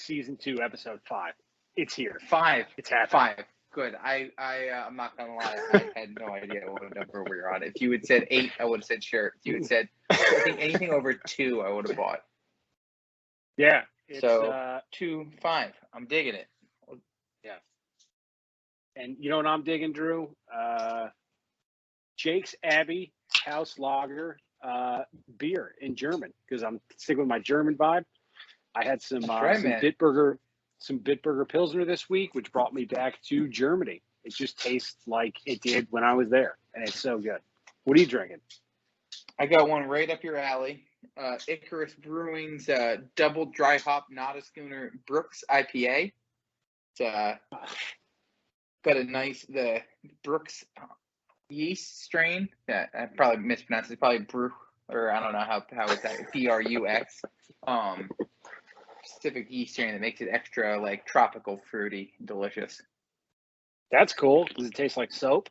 season 2, episode 5. It's here. 5. It's happening. 5. Good. I'm not gonna lie. I had no idea what number we were on. If you had said 8, I would have said sure. If you had said anything over 2, I would have bought. Yeah. So 2, 5. I'm digging it. Yeah. And you know what I'm digging, Drew? Jake's Abbey House Lager beer in German, because I'm sticking with my German vibe. I had some Bitburger Pilsner this week, which brought me back to Germany. It just tastes like it did when I was there, and it's so good. What are you drinking? I got one right up your alley. Icarus Brewing's double dry hop Not a Schooner Brooks IPA. It's got a nice the Brooks yeast strain. Yeah, I probably mispronounced it. It's probably brew, or I don't know how it's that BRUX. Specific yeast strain that makes it extra like tropical, fruity, delicious. That's cool. Does it taste like soap?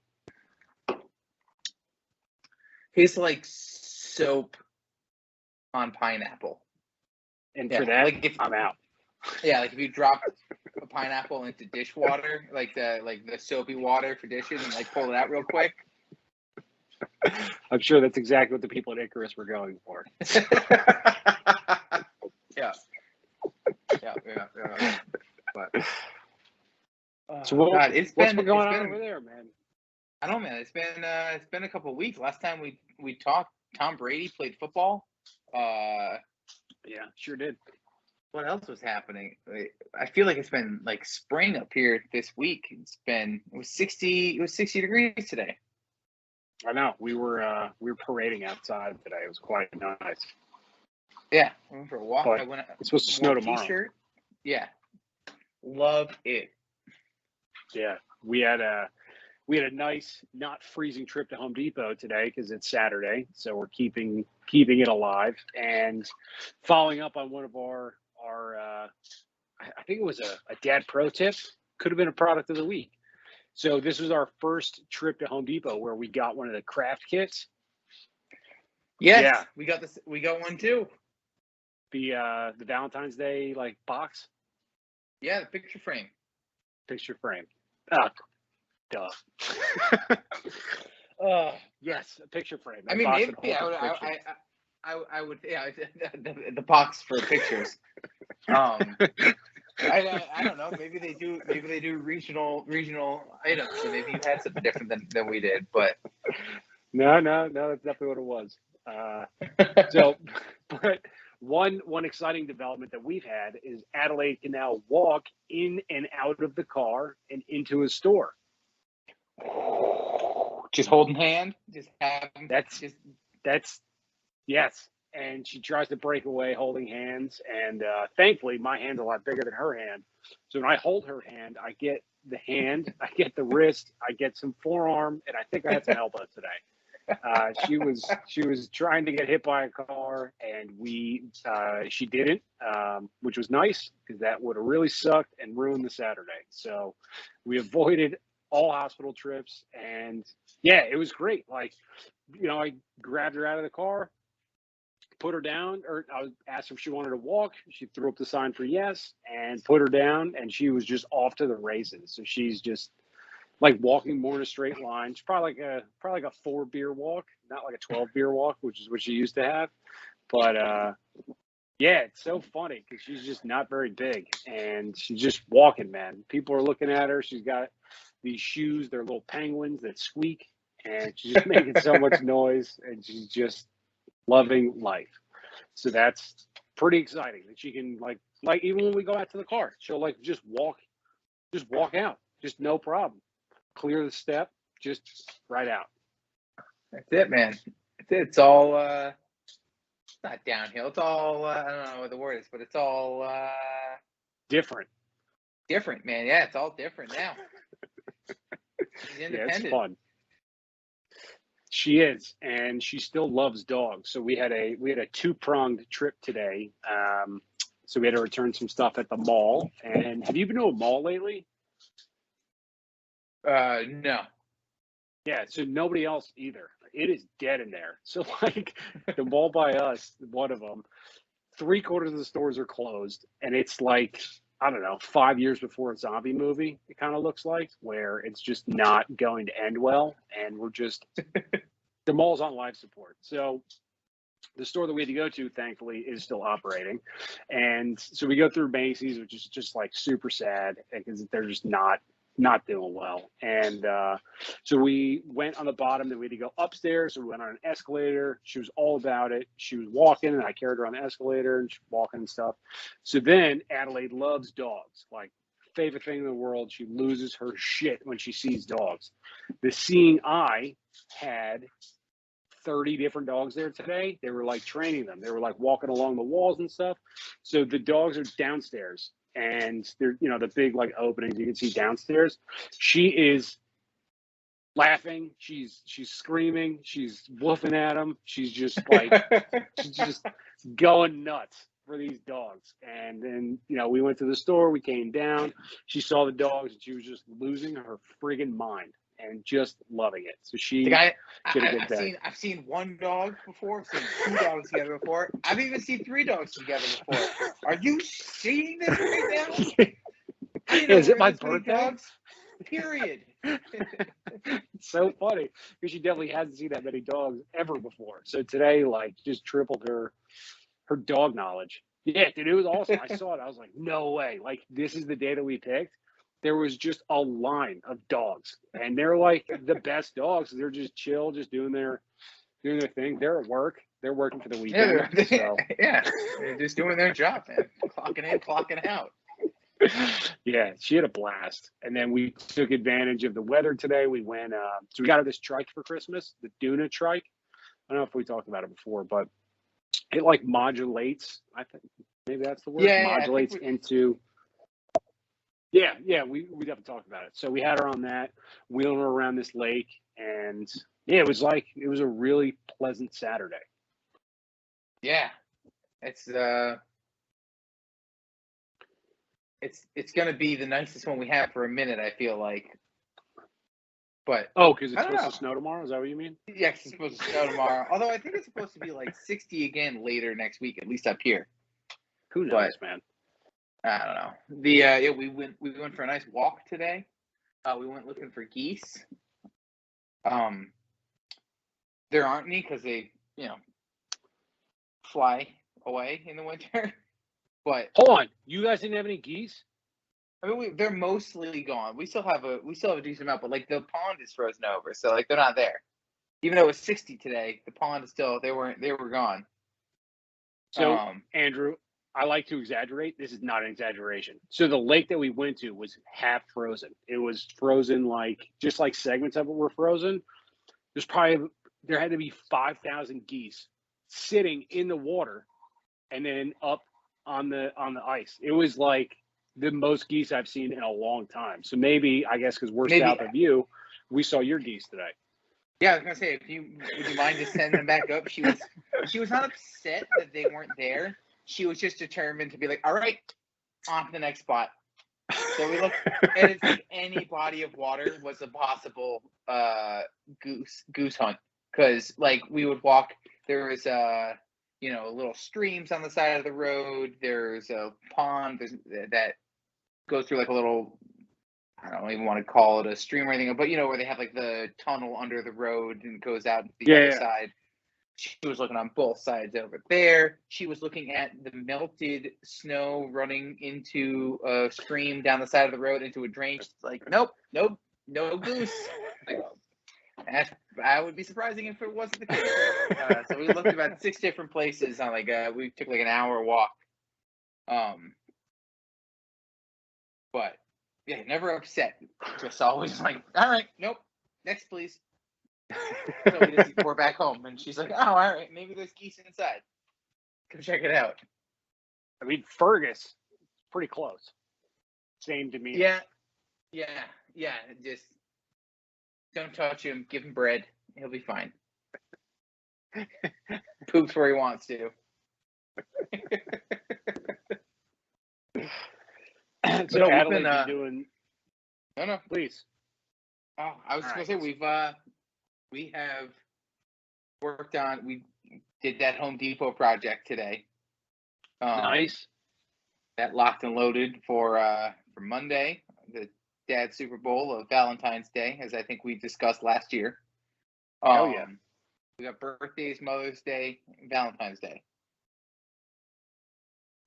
Tastes like soap on pineapple. And for that, like I'm out. Yeah, like if you drop a pineapple into dishwater, like the soapy water for dishes, and like pull it out real quick. I'm sure that's exactly what the people at Icarus were going for. Yeah. But so what's been going on over there, man? I don't know, man. It's been a couple of weeks. Last time we talked, Tom Brady played football. Yeah, sure did. What else was happening? I feel like it's been like spring up here this week. It was 60 degrees today. I know. We were parading outside today. It was quite nice. Yeah, I went for a walk. But it's supposed to snow tomorrow. T-shirt. Yeah, love it. Yeah, we had a nice, not freezing trip to Home Depot today because it's Saturday, so we're keeping it alive. And following up on one of our I think it was a dad pro tip, could have been a product of the week. So this was our first trip to Home Depot where we got one of the craft kits. Yes, yeah. We got one too. The Valentines Day box. Yeah, the picture frame. Duh. Yes, a picture frame. I mean, maybe I would. Yeah, the box for pictures. I don't know. Maybe they do regional items. So maybe you had something different than we did. But no, that's definitely what it was. But one exciting development that we've had is Adelaide can now walk in and out of the car and into a store. Just holding hand. That's yes. And she tries to break away holding hands. And thankfully, my hand's a lot bigger than her hand. So when I hold her hand, I get the hand, I get the wrist, I get some forearm, and I think I had some elbow today. She was trying to get hit by a car, and she didn't, which was nice because that would have really sucked and ruined the Saturday. So we avoided all hospital trips, and yeah, it was great. I grabbed her out of the car, put her down, or I asked her if she wanted to walk. She threw up the sign for yes and put her down, and she was just off to the races. So she's just walking more in a straight line. It's probably like a 4 beer walk, not like a 12 beer walk, which is what she used to have. But yeah, it's so funny because she's just not very big, and she's just walking, man. People are looking at her. She's got these shoes. They're little penguins that squeak, and she's just making so much noise, and she's just loving life. So that's pretty exciting that she can even when we go out to the car, she'll just walk out, just no problem. Clear the step, just right out. That's it, man. It's all it's not downhill. It's all I don't know what the word is, but it's all different. Different, man. Yeah, it's all different now. She's independent. Yeah, it's fun. She is, and she still loves dogs. So we had a 2-pronged trip today. So we had to return some stuff at the mall. And have you been to a mall lately? No. Yeah, so nobody else either. It is dead in there. So the mall by us, one of them, 3/4 of the stores are closed, and it's I don't know, 5 years before a zombie movie, it kind of looks like, where it's just not going to end well. And we're just, the mall's on life support. So the store that we had to go to, thankfully, is still operating. And so we go through Macy's, which is just like super sad because they're just not doing well. And so we went on the bottom, then we had to go upstairs. So we went on an escalator. She was all about it. She was walking, and I carried her on the escalator, and she was walking and stuff. So then Adelaide loves dogs, like favorite thing in the world. She loses her shit when she sees dogs. The seeing eye had 30 different dogs there today. They were like training them. They were like walking along the walls and stuff. So the dogs are downstairs, and they're, the big like openings you can see downstairs. She is laughing. She's screaming. She's woofing at them. She's just like, she's just going nuts for these dogs. And then, we went to the store, we came down, she saw the dogs, and she was just losing her friggin' mind and just loving it. So I've seen one dog before, I've seen two dogs together before. I've even seen three dogs together before. Are you seeing this right now? Is it my birthday? Dogs, period. It's so funny because she definitely hasn't seen that many dogs ever before. So today, like, just tripled her dog knowledge. Yeah, dude, it was awesome. I saw it. I was like, no way. Like, this is the day that we picked. There was just a line of dogs, and they're like the best dogs. They're just chill, just doing their thing. They're at work. They're working for the weekend. Yeah, they're just doing their job, man. Clocking in, clocking out. Yeah, she had a blast. And then we took advantage of the weather today. We went, so we got her this trike for Christmas, the Duna trike. I don't know if we talked about it before, but it like modulates. I think maybe that's the word. Yeah, modulates into. Yeah, we definitely talked about it. So we had her on that, wheeling her around this lake, and yeah, it was a really pleasant Saturday. Yeah, it's gonna be the nicest one we have for a minute, I feel like. But because it's supposed to snow tomorrow. Is that what you mean? Yeah, it's supposed to snow tomorrow. Although I think it's supposed to be like 60 again later next week, at least up here. Who knows, man? I don't know. We went for a nice walk today. We went looking for geese. There aren't any because they, fly away in the winter. But hold on, you guys didn't have any geese? I mean, they're mostly gone. We still have a decent amount, but like the pond is frozen over, so like they're not there. Even though it was 60 today, the pond is still they were gone. So Andrew, I like to exaggerate. This is not an exaggeration. So the lake that we went to was half frozen. It was frozen just like segments of it were frozen. There had to be 5,000 geese sitting in the water and then up on the ice. It was like the most geese I've seen in a long time. So maybe, I guess, because we're south of you, we saw your geese today. Yeah, I was gonna say, would you mind just sending them back up? She was not upset that they weren't there. She was just determined to be like, all right, on to the next spot. So we looked, and it's like any body of water was a possible goose hunt, because like we would walk. There was little streams on the side of the road. There's a pond that goes through like a little, I don't even want to call it a stream or anything, but where they have like the tunnel under the road and goes out to the other side. She was looking on both sides over there. She was looking at the melted snow running into a stream down the side of the road into a drain. She's like, nope, no goose. I would be surprising if it wasn't the case. So we looked about 6 different places on we took like an hour walk. But yeah, never upset. Just always like, all right, nope, next please. So we're back home, and she's like, oh, all right, maybe there's geese inside. Come check it out. I mean, Fergus, pretty close. Same demeanor. Yeah. Just don't touch him. Give him bread. He'll be fine. Poops where he wants to. So Adelaide, been doing. No, please. Oh, I was just gonna say we have worked on. We did that Home Depot project today. Nice. that locked and loaded for Monday, the Dad Super Bowl of Valentine's Day, as I think we discussed last year. Hell yeah. We got birthdays, Mother's Day, Valentine's Day.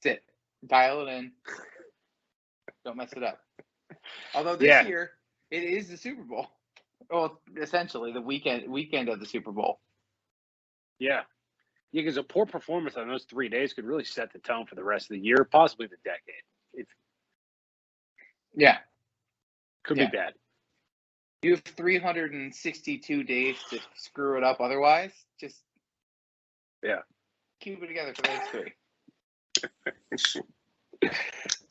That's it. Dial it in. Don't mess it up. Although this year it is the Super Bowl. Well, essentially the weekend of the Super Bowl. Yeah. Yeah, because a poor performance on those 3 days could really set the tone for the rest of the year, possibly the decade. Could be bad. You have 362 days to screw it up. Otherwise, just keep it together for those 3.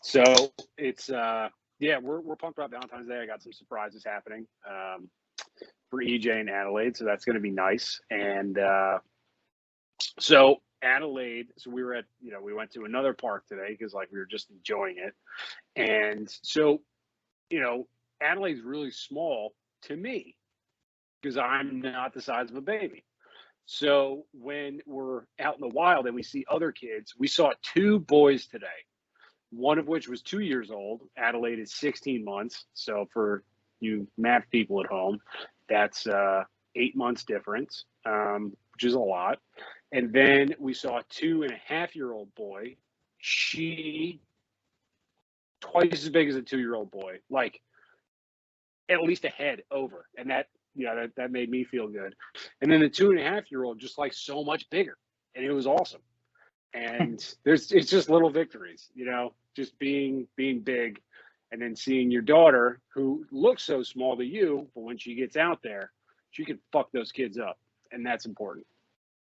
So it's we're pumped about Valentine's Day. I got some surprises happening for EJ and Adelaide, so that's going to be nice. And so Adelaide, so we were we went to another park today because we were just enjoying it. And so, Adelaide's really small to me because I'm not the size of a baby. So when we're out in the wild and we see other kids, we saw 2 boys today, one of which was 2 years old. Adelaide is 16 months. So for you math people at home, that's 8 months difference, which is a lot. And then we saw a 2.5-year-old boy. She twice as big as a 2-year-old boy, at least a head over. And that made me feel good. And then the 2.5-year-old just so much bigger. And it was awesome. And it's just little victories, just being big. And then seeing your daughter, who looks so small to you, but when she gets out there, she can fuck those kids up. And that's important.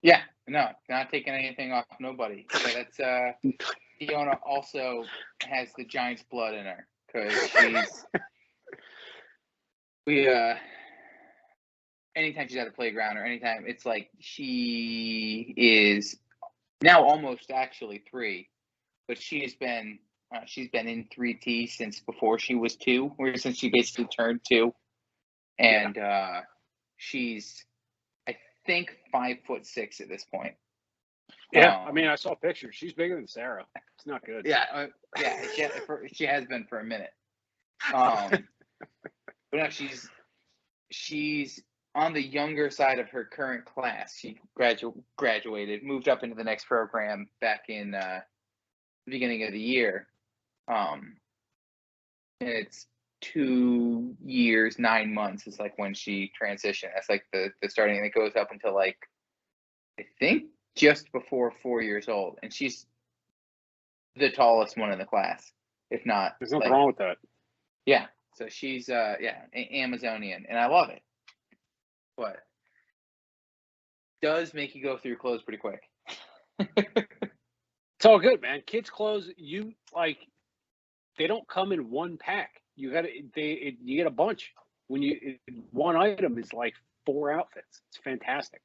Yeah, no, not taking anything off nobody. So that's Fiona also has the Giants blood in her because anytime she's at the playground or anytime, it's she is now almost actually 3, but she's been in 3T since before she was 2, or since she basically turned 2, and she's I think 5'6" at this point. Yeah, I saw pictures. She's bigger than Sarah. It's not good. Yeah, she has been for a minute. But no, she's on the younger side of her current class. She graduated, moved up into the next program back in the beginning of the year. And it's 2 years, 9 months is when she transitioned. That's the starting, and it goes up until I think just before 4 years old. And she's the tallest one in the class, if not. There's nothing wrong with that. Yeah. So she's Amazonian, and I love it. But does make you go through your clothes pretty quick. It's all good, man. Kids' clothes, they don't come in one pack. You get a bunch. One item is 4 outfits. It's fantastic.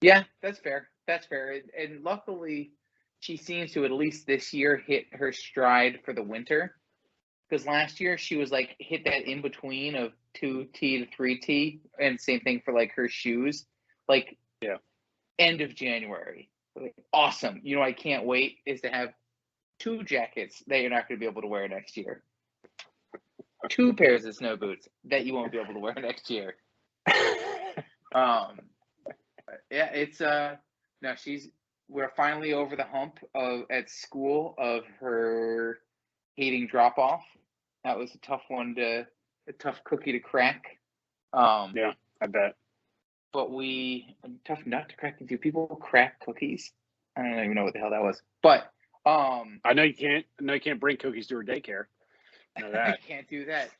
Yeah, that's fair. And luckily, she seems to at least this year hit her stride for the winter. Because last year she was hit that in between of 2T to 3T, and same thing for her shoes. End of January. Awesome. I can't wait is to have 2 jackets that you're not going to be able to wear next year. 2 pairs of snow boots that you won't be able to wear next year. Yeah, it's no, we're finally over the hump at school of her hating drop off. That was a tough cookie to crack. Yeah, I bet. But tough nut to crack. Do people crack cookies? I don't even know what the hell that was. But I know you can't. I know you can't bring cookies to her daycare. Know that. Can't do that.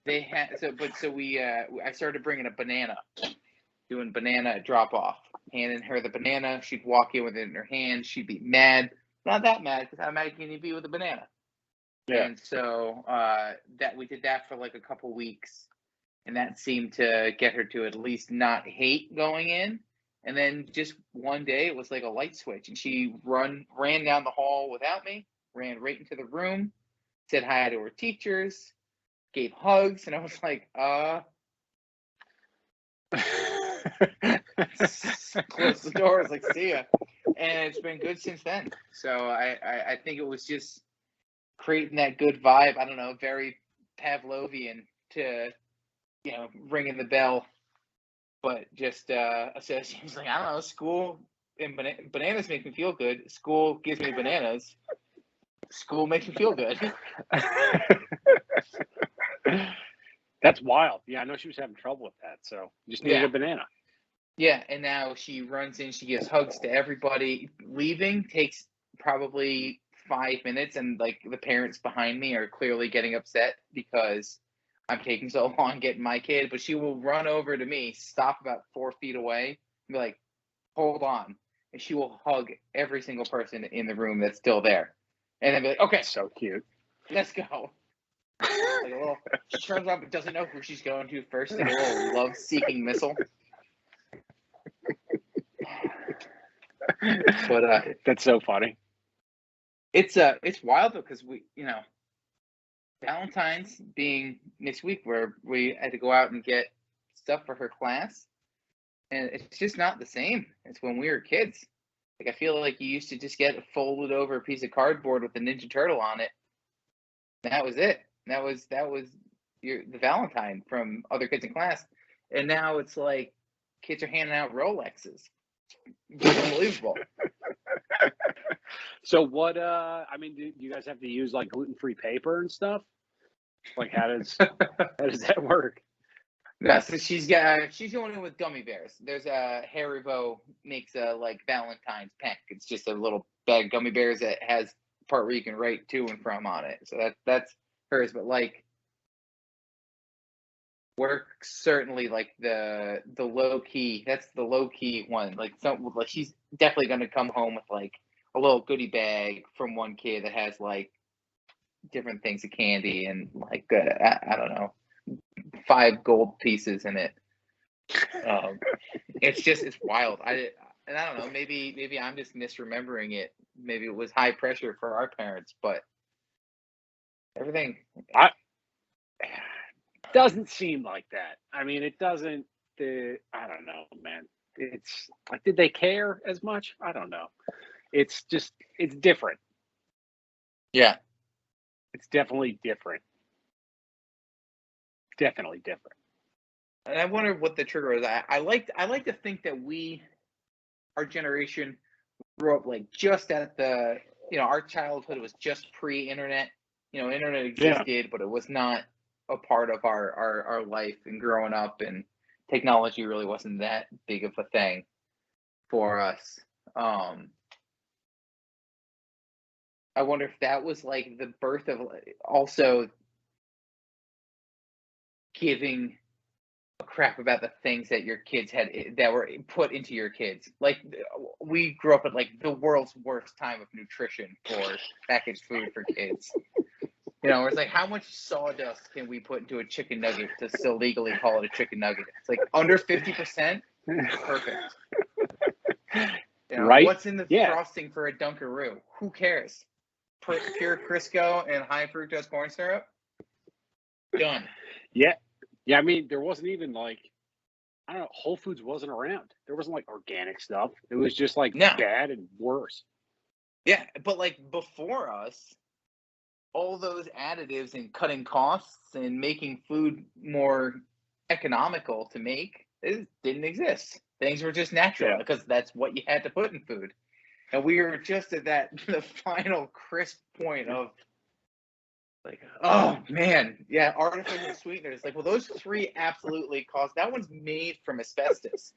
They had I started bringing a banana, doing banana drop off, handing her the banana. She'd walk in with it in her hand. She'd be mad. Not that mad, because how mad can you be with a banana? Yeah. And so that we did that for a couple weeks, and that seemed to get her to at least not hate going in. And then just one day it was like a light switch, and she ran down the hall without me, ran right into the room, said hi to her teachers, gave hugs, and I was like, Close the doors, like, see ya. And it's been good since then. So I think it was just creating that good vibe. I don't know, very Pavlovian to, ringing the bell. But just associations like, I don't know, school and bananas make me feel good. School gives me bananas. School makes me feel good. That's wild. Yeah, I know she was having trouble with that, so you just needed a banana. Yeah, and now she runs in, she gives hugs to everybody. Leaving takes probably 5 minutes, and like the parents behind me are clearly getting upset because I'm taking so long getting my kid. But she will run over to me, stop about 4 feet away, and be like, "Hold on," and she will hug every single person in the room that's still there, and then be like, "Okay, so cute, let's go." Like a little, she turns on but doesn't know who she's going to first, like a little love-seeking missile. But that's so funny. It's wild though, because we, Valentines being next week, where we had to go out and get stuff for her class, and it's just not the same as when we were kids. Like, I feel like you used to just get a folded over piece of cardboard with a Ninja Turtle on it. And that was it. That was the Valentine from other kids in class, and now it's like kids are handing out Rolexes. It's unbelievable. So what? I mean, do you guys have to use like gluten-free paper and stuff? Like, how does that work? Yeah, so she's going in with gummy bears. There's a Haribo makes a like Valentine's pack. It's just a little bag of gummy bears that has part where you can write to and from on it. So that's hers. But like, we're certainly like the low key. That's the low key one. Like she's definitely gonna come home with like a little goodie bag from one kid that has like different things of candy and like I don't know, 5 gold pieces in it. It's wild. I don't know. Maybe I'm just misremembering it. Maybe it was high pressure for our parents, but everything. Doesn't seem like that. I mean, it doesn't. I don't know, man. It's like, did they care as much? I don't know. It's different. Yeah, it's definitely different. Definitely different. And I wonder what the trigger is. I like to think that our generation, grew up like just at the, our childhood was just pre-internet. Internet existed, but it was not a part of our life and growing up, and technology really wasn't that big of a thing for us. I wonder if that was like the birth of also giving a crap about the things that your kids had that were put into your kids. Like, we grew up at like the world's worst time of nutrition for packaged food for kids. It's like, how much sawdust can we put into a chicken nugget to still legally call it a chicken nugget? It's like under 50%. Perfect. Right? What's in the frosting for a Dunkaroo? Who cares? Pure Crisco and high fructose corn syrup. Done. Yeah. I mean, there wasn't even like, I don't know, Whole Foods wasn't around. There wasn't like organic stuff. It was just like bad and worse. Yeah, but like before us, all those additives and cutting costs and making food more economical to make, it didn't exist. Things were just natural because that's what you had to put in food. And we were just at the final crisp point of like, oh man, yeah, artificial sweeteners. Like, well, those 3 absolutely cost. That one's made from asbestos.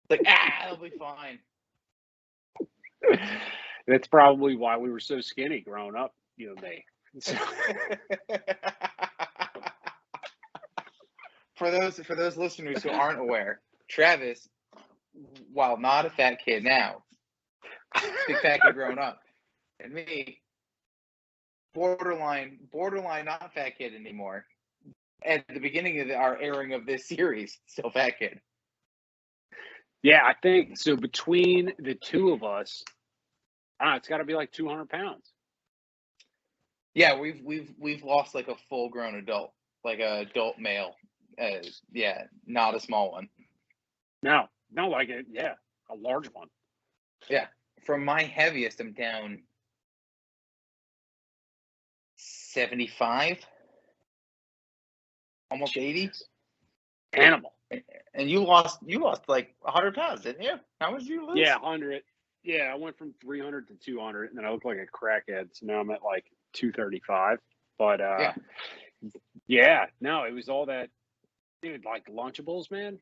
Like, it'll be fine. That's probably why we were so skinny growing up, me. So. For those listeners who aren't aware, Travis, while not a fat kid now, big fat kid growing up, and me, borderline not fat kid anymore. At the beginning of our airing of this series, still fat kid. Yeah, I think so. Between the two of us, I don't know, it's got to be like 200 pounds. Yeah, we've lost like a full grown adult, like a adult male. Yeah, not a small one. No, No, like it. Yeah, a large one. Yeah. From my heaviest, I'm down 75, almost 80. Animal. And you lost like 100 pounds, didn't you? How much did you lose? Yeah, 100. Yeah, I went from 300 to 200, and then I look like a crackhead. So now I'm at like 235. But yeah, no, it was all that, dude. Like Lunchables, man.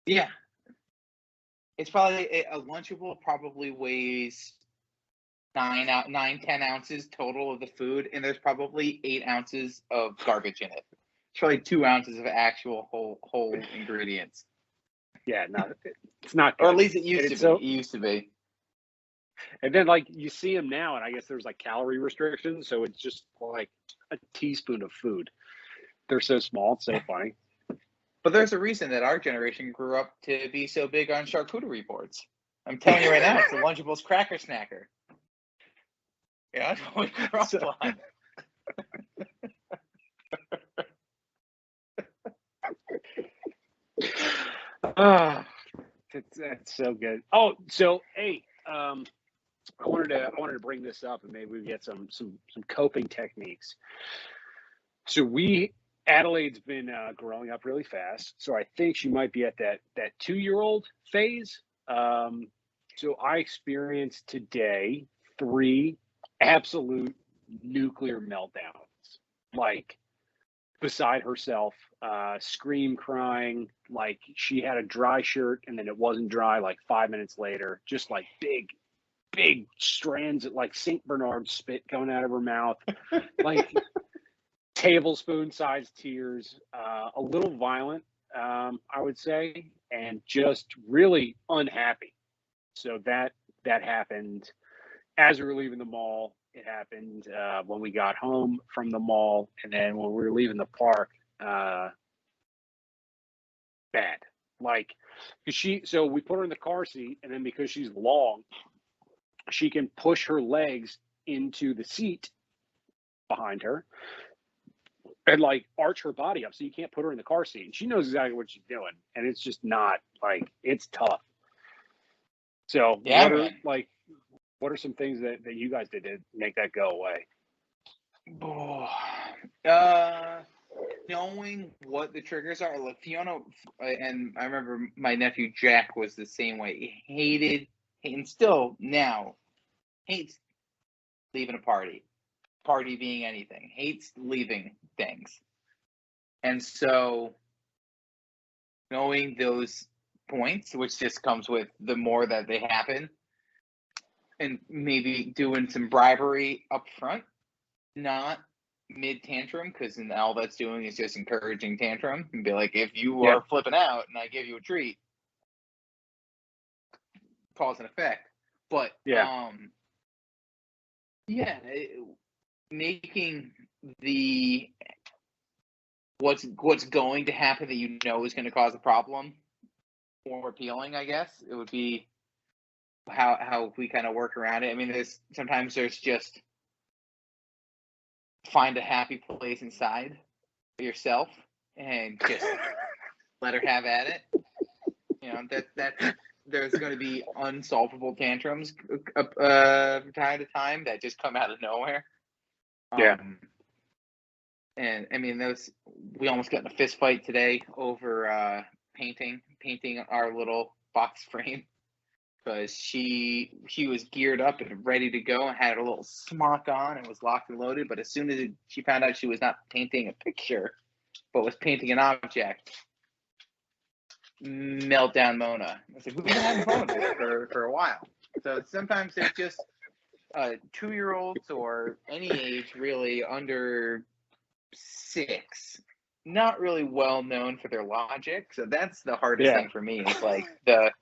Yeah. It's probably a Lunchable probably weighs 10 ounces total of the food, and there's probably 8 ounces of garbage in it. It's probably 2 ounces of actual whole ingredients. Yeah, no, it's not good. Or at least it used to be. So, it used to be. and then like you see them now, and I guess there's like calorie restrictions, so it's just like a teaspoon of food. They're so small, it's so funny. But there's a reason that our generation grew up to be so big on charcuterie boards. I'm telling you right now, it's the Lunchables Cracker Snacker. Yeah, that's what we grew up on. That's so good. Oh, so hey, I wanted to bring this up, and maybe we get some coping techniques. So Adelaide's been growing up really fast, so I think she might be at that 2-year-old phase. So I experienced today 3 absolute nuclear meltdowns, like beside herself, scream crying, like she had a dry shirt and then it wasn't dry like 5 minutes later, just like big strands of like St. Bernard spit coming out of her mouth, like tablespoon sized tears, a little violent, I would say, and just really unhappy. So that happened as we were leaving the mall. It happened when we got home from the mall, and then when we were leaving the park. Bad, like, so we put her in the car seat, and then because she's long, she can push her legs into the seat behind her and like arch her body up, so you can't put her in the car seat. And she knows exactly what she's doing, and it's just not like, it's tough. So yeah, what are some things that you guys did to make that go away? Knowing what the triggers are, like Fiona, and I remember my nephew Jack was the same way. He hated, and still now hates leaving a party being anything, hates leaving things. And so knowing those points, which just comes with the more that they happen, and maybe doing some bribery up front, not mid tantrum, because all that's doing is just encouraging tantrum, and be like, if you are flipping out and I give you a treat, cause and effect. But making the what's going to happen that you know is going to cause a problem more appealing, I guess it would be how we kind of work around it. I mean, sometimes there's just find a happy place inside yourself and just let her have at it. You know, that there's going to be unsolvable tantrums from time to time that just come out of nowhere. And I mean, we almost got in a fist fight today over painting our little box frame, because she was geared up and ready to go and had a little smock on and was locked and loaded. But as soon as she found out she was not painting a picture, but was painting an object, meltdown Mona. I said, we've been having fun with this for a while. So sometimes they're just 2-year-olds or any age really under 6, not really well known for their logic. So that's the hardest thing for me, is like the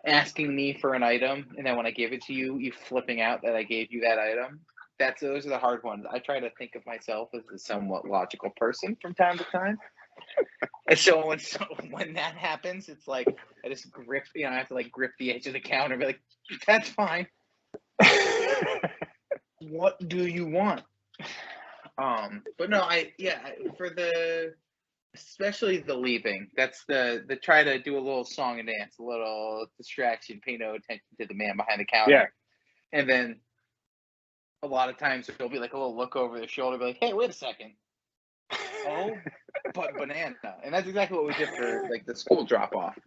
asking me for an item, and then when I give it to you, you flipping out that I gave you that item. Those are the hard ones. I try to think of myself as a somewhat logical person from time to time. And so when that happens, it's like I just grip, I have to like grip the edge of the counter and be like, that's fine. What do you want? But no, for the especially the leaving. That's the try to do a little song and dance, a little distraction, pay no attention to the man behind the counter. Yeah. And then a lot of times there'll be like a little look over their shoulder, be like, hey, wait a second. Oh, but banana. And that's exactly what we did for like the school drop off.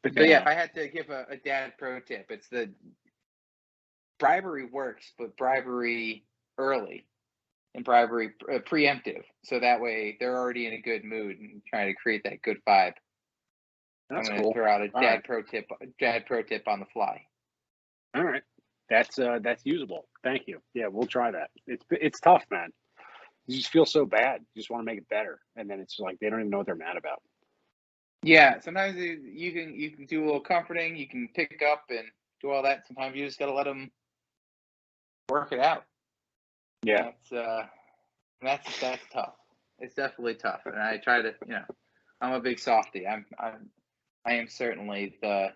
But yeah, if I had to give a dad pro tip, it's the bribery works, but bribery early and bribery preemptive. So that way they're already in a good mood and trying to create that good vibe. That's I'm going to cool. throw out a All dad right. pro tip on the fly. All right. That's usable. Thank you. Yeah, we'll try that. It's tough, man. You just feel so bad. You just want to make it better, and then it's like they don't even know what they're mad about. Yeah, sometimes you can do a little comforting. You can pick up and do all that. Sometimes you just got to let them work it out. Yeah. That's tough. It's definitely tough, and I try to, I'm a big softie. I am certainly the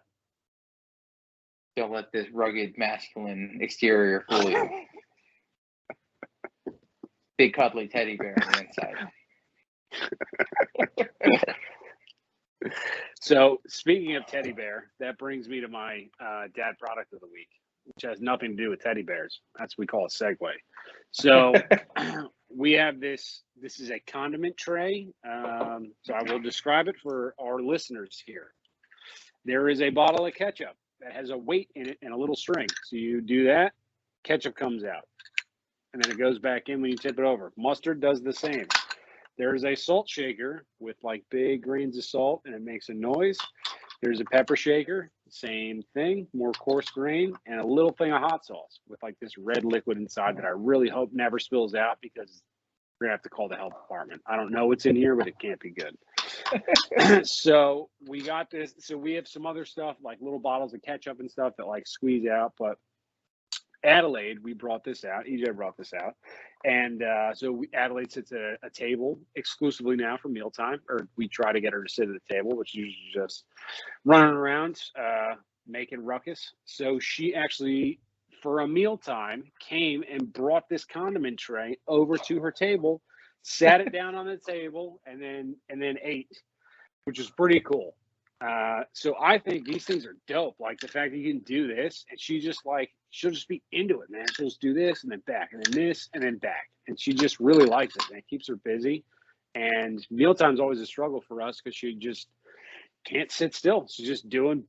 don't let this rugged masculine exterior fool you. Big cuddly teddy bear on the inside. So speaking of teddy bear, that brings me to my dad product of the week, which has nothing to do with teddy bears. That's what we call a segue. So we have this. This is a condiment tray. So I will describe it for our listeners here. There is a bottle of ketchup that has a weight in it and a little string. So you do that, ketchup comes out, and then it goes back in when you tip it over. Mustard does the same. There's a salt shaker with like big grains of salt, and it makes a noise. There's a pepper shaker, same thing, more coarse grain, and a little thing of hot sauce with like this red liquid inside that I really hope never spills out because we're gonna have to call the health department. I don't know what's in here, but it can't be good. So we got this. So we have some other stuff like little bottles of ketchup and stuff that like squeeze out, but Adelaide, we brought this out. EJ brought this out. And Adelaide sits at a table exclusively now for mealtime, or we try to get her to sit at the table, which is usually just running around, making ruckus. So she actually, for a mealtime, came and brought this condiment tray over to her table, sat it down on the table, and then ate, which is pretty cool. So I think these things are dope. Like the fact that you can do this, and she'll just be into it, man. She'll just do this and then back, and then this and then back, and she just really likes it, and it keeps her busy. And mealtime's always a struggle for us because she just can't sit still. She's just doing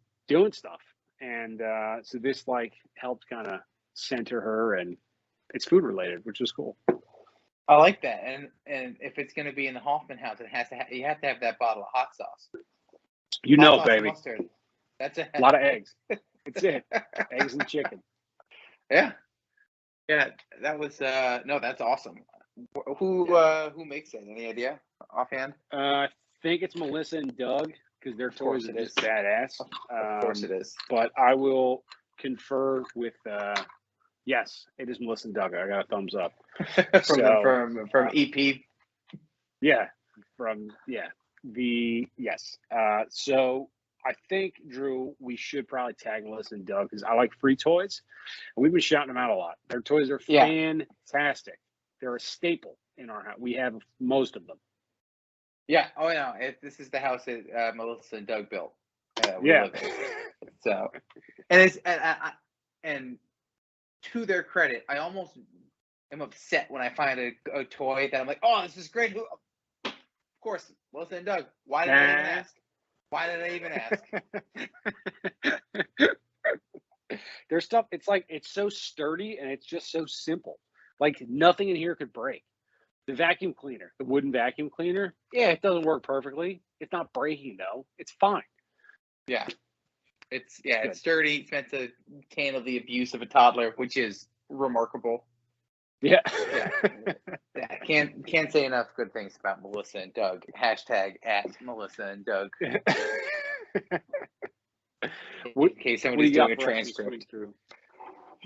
stuff, and so this like helped kind of center her, and it's food related, which is cool. I like that, and if it's going to be in the Hoffman house, you have to have that bottle of hot sauce. Hot sauce, baby. Mustard. That's a lot of eggs. That's it. Eggs and chicken. Yeah. That was no, that's awesome. Who makes it? Any idea offhand? I think it's Melissa and Doug because their toys are just badass. Of course it is. But I will confer with. Yes, it is Melissa and Doug. I got a thumbs up from EP. Yeah, yes. So I think, Drew, we should probably tag Melissa and Doug because I like free toys, and we've been shouting them out a lot. Their toys are fantastic. They're a staple in our house. We have most of them. Yeah. Oh, yeah. This is the house that Melissa and Doug built. Yeah. Live in. So, and to their credit, I almost am upset when I find a toy that I'm like, oh, this is great. Of course, Melissa and Doug. Why did I even ask? Their stuff, it's so sturdy and it's just so simple. Like nothing in here could break. The vacuum cleaner, the wooden vacuum cleaner, it doesn't work perfectly. It's not breaking though. It's fine. Yeah. It's sturdy. It's meant to handle the abuse of a toddler, which is remarkable. Yeah. Can't say enough good things about Melissa and Doug. # at Melissa and Doug. In case somebody's doing a transcript.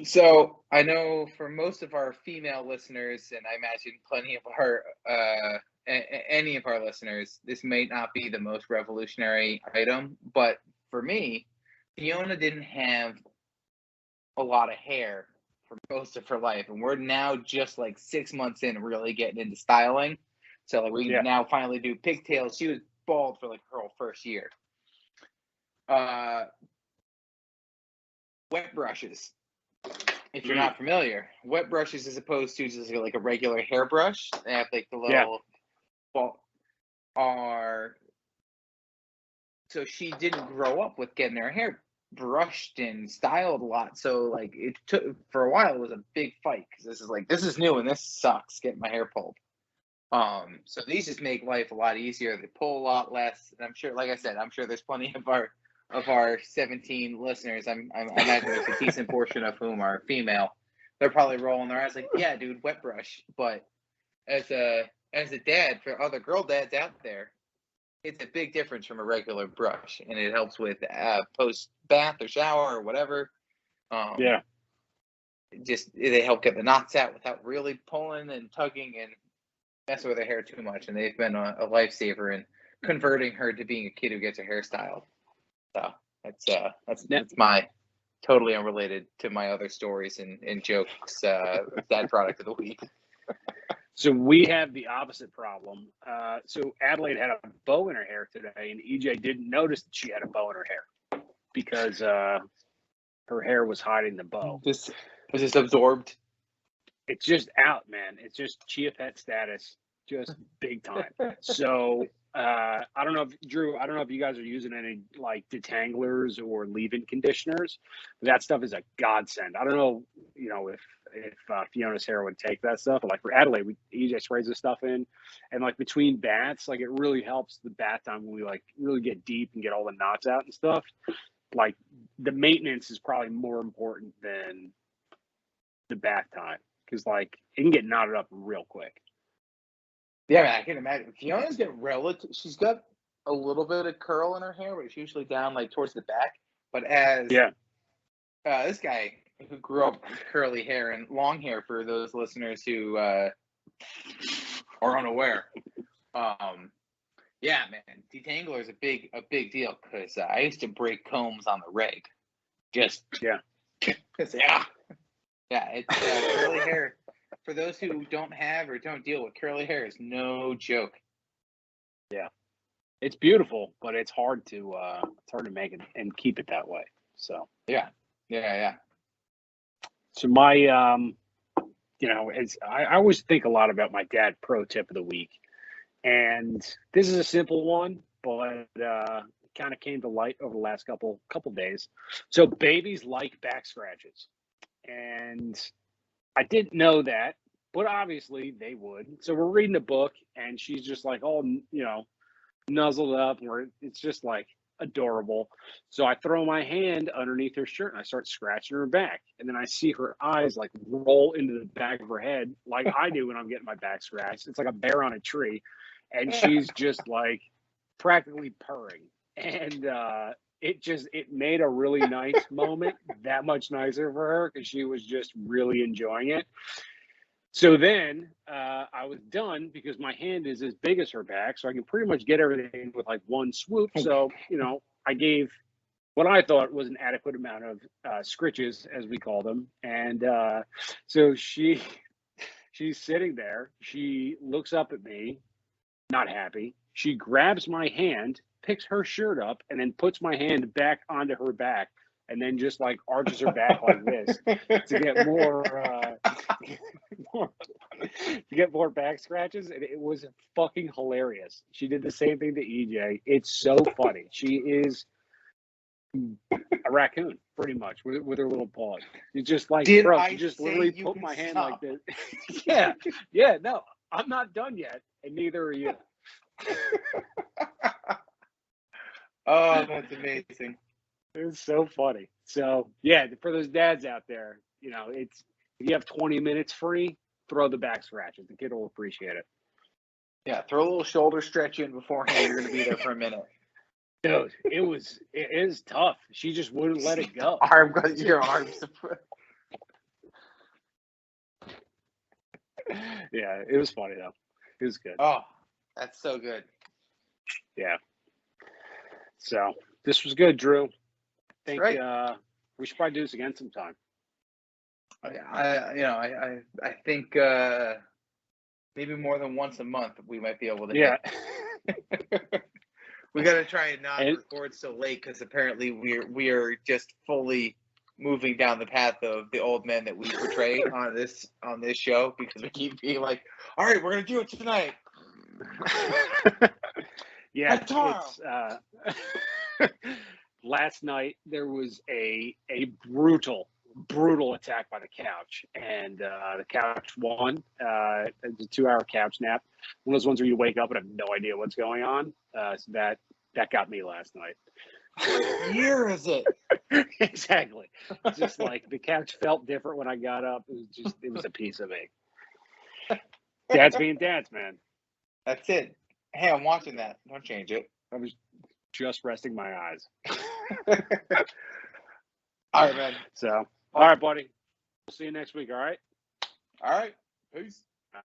So I know for most of our female listeners, and I imagine plenty of our any of our listeners, this may not be the most revolutionary item, but for me, Fiona didn't have a lot of hair for most of her life, and we're now just like 6 months in really getting into styling. So like we now finally do pigtails. She was bald for like her whole first year. Wet brushes. If you're not familiar, wet brushes as opposed to just like a regular hairbrush, they have like the little so she didn't grow up with getting her hair brushed and styled a lot. So like it took for a while, it was a big fight because this is new and this sucks getting my hair pulled. So these just make life a lot easier. They pull a lot less, and I'm sure, like I said, I'm sure there's plenty of our 17 listeners. I imagine there's a decent portion of whom are female. They're probably rolling their eyes like, yeah, dude, wet brush. But as a dad for other girl dads out there, it's a big difference from a regular brush, and it helps with post bath or shower or whatever. Just they help get the knots out without really pulling and tugging and messing with her hair too much. And they've been a lifesaver in converting her to being a kid who gets her hair styled. So that's my totally unrelated to my other stories and jokes. Dad product of the week. So we have the opposite problem. So Adelaide had a bow in her hair today, and EJ didn't notice that she had a bow in her hair because her hair was hiding the bow. Was this absorbed? It's just out, man. It's just chia pet status, just big time. So I don't know if Drew, I don't know if you guys are using any like detanglers or leave-in conditioners, but that stuff is a godsend. I don't know, if Fiona's hair would take that stuff, but like for Adelaide, EJ sprays this stuff in, and like between baths, like it really helps the bath time when we like really get deep and get all the knots out and stuff. Like the maintenance is probably more important than the bath time because like it can get knotted up real quick. Yeah, I can imagine. Fiona's got she's got a little bit of curl in her hair, but it's usually down like towards the back. But as this guy who grew up with curly hair and long hair, for those listeners who are unaware, yeah, man, detangler is a big deal because I used to break combs on the reg. It's curly hair. For those who don't have or don't deal with curly hair, is no joke. Yeah, it's beautiful, but it's hard to make it and keep it that way. So yeah. So my I always think a lot about my dad pro tip of the week, and this is a simple one, but kind of came to light over the last couple days. So babies like back scratches, and I didn't know that, but obviously they would. So we're reading a book, and she's just like, nuzzled up, where it's just like adorable. So I throw my hand underneath her shirt, and I start scratching her back. And then I see her eyes like roll into the back of her head like I do when I'm getting my back scratched. It's like a bear on a tree. And she's just like practically purring. And it made a really nice moment that much nicer for her because she was just really enjoying it. So then I was done because my hand is as big as her back, so I can pretty much get everything with like one swoop. So, I gave what I thought was an adequate amount of scritches, as we call them. And so she's sitting there. She looks up at me, not happy. She grabs my hand, picks her shirt up, and then puts my hand back onto her back, and then just like arches her back like this to get more back scratches. And it was fucking hilarious. She did the same thing to EJ. It's so funny. She is a raccoon, pretty much, with her little paws. It's just like, she just literally put my hand like this. Yeah, no, I'm not done yet, and neither are you. Oh, that's amazing. It's so funny. So yeah, for those dads out there, it's if you have 20 minutes free, throw the back scratches. The kid will appreciate it. Yeah, throw a little shoulder stretch in beforehand. You're going to be there for a minute. Dude, it is tough. She just wouldn't let it go. Your arms. Yeah, it was funny though. It was good. Oh, that's so good. Yeah. So this was good, Drew. I think we should probably do this again sometime. I think maybe more than once a month, we might be able to. Yeah. We got to try and not And- record so late because apparently we are just fully moving down the path of the old men that we portray on this show, because we keep being like, all right, we're gonna do it tonight. Yeah, Tomorrow. it's last night there was a brutal attack by the couch, and the couch won. It's a 2-hour couch nap, one of those ones where you wake up and have no idea what's going on. So that got me last night. What year is it? Exactly. Just like the couch felt different when I got up. It was a piece of me. Dad's being dads, man. That's it. Hey, I'm watching that. Don't change it. I was just resting my eyes. All right, man. So, all right, buddy. We'll see you next week, all right? All right. Peace.